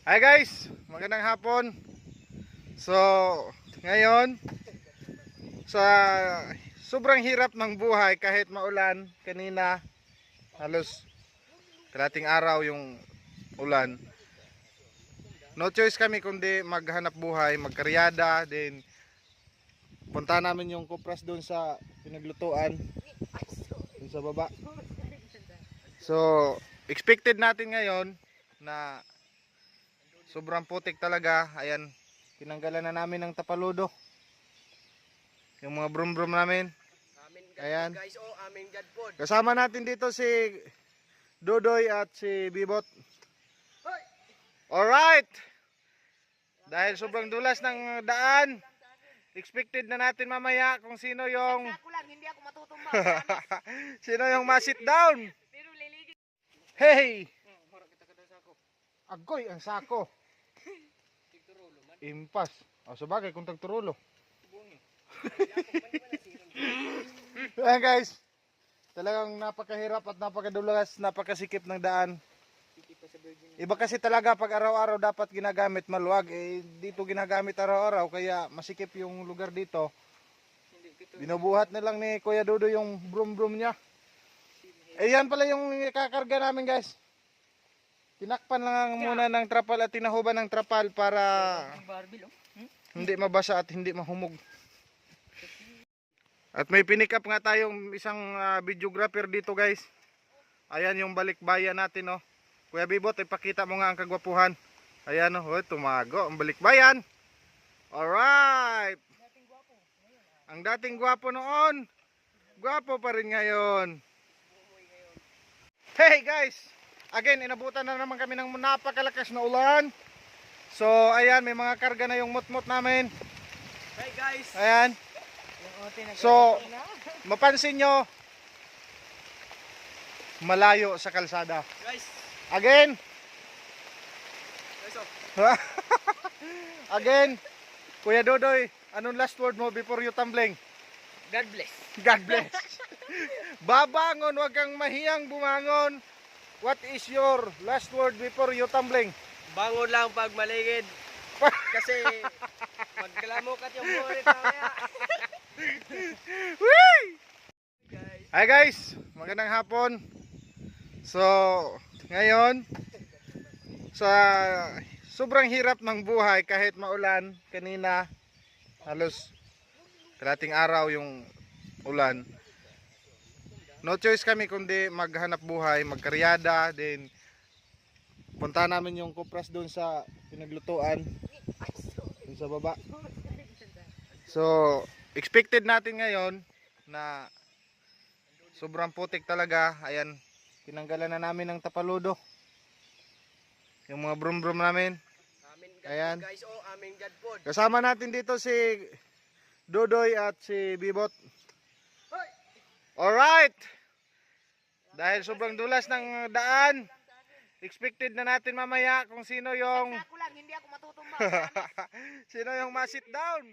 Hi guys, magandang hapon. So, ngayon sa sobrang hirap ng buhay kahit maulan kanina, halos kalating araw yung ulan. No choice kami kundi maghanap buhay, magkaryada, then punta namin yung kupras doon sa pinaglutuan doon sa baba. So, expected natin ngayon na sobrang putik talaga. Ayan, tinanggalan na namin ng tapaludo. Yung mga brum-brum namin. Ayan. Guys, oh, aming gadpod. Kasama natin dito si Dodoy at si Bibot. Alright. Dahil sobrang dulas ng daan, expected na natin mamaya kung sino yung Ako lang, hindi ako matutumba. sino yung ma-sit down. Pero liligid. Hey! Mura kita kada sa ako. Agoy ang sako. Tigturulo man. Impas. O sabagay kung tagturulo. Ayan guys. Talagang napakahirap at napakadulas, napakasikip ng daan. Iba kasi talaga pag araw-araw dapat ginagamit maluwag. Eh dito ginagamit araw-araw kaya masikip yung lugar dito. Binubuhat na lang ni Kuya Dodo yung brum-brum niya. Eh yan pala yung kakarga namin guys. Tinakpan lang muna ng trapal at tinahuban ng trapal para hindi mabasa at hindi mahumog. At may pinick up nga tayong isang videographer dito guys. Ayan yung balikbayan natin oh. Kuya Bibot, ipakita mo nga ang kagwapuhan. Ayan oh, tumago ang balikbayan. Alright. Ang dating gwapo noon, gwapo pa rin ngayon. Hey guys, again inabutan na naman kami ng napakalakas na ulan. So ayan, may mga karga na yung mutmut namin. Hey guys. Ayan. So mapansin nyo, malayo sa kalsada. Guys. Again. Guys, oh. Again. Kuya Dodoy, anong last word mo before you tumbling? God bless. God bless. Babangon, wag kang mahiyang bumangon. What is your last word before you tumbling? Bangon lang pag maligid. Kasi magkalamukat yung buhay mamaya. Hi guys, magandang hapon. So, ngayon sa sobrang hirap ng buhay kahit maulan kanina, halos kalating araw yung ulan. No choice kami kundi maghanap buhay, magkaryada, then punta namin yung kupras doon sa pinaglutuan doon sa baba. So, expected natin ngayon na sobrang putik talaga. Ayan, tinanggalan na namin ng tapaludo. Yung mga brum-brum namin. Ayan. Guys, oh, aming gadpod. Kasama natin dito si Dodoy at si Bibot. Alright. Dahil sobrang dulas ng daan, expected na natin mamaya kung sino yung Ako lang, hindi ako matutumba. sino yung ma-sit down.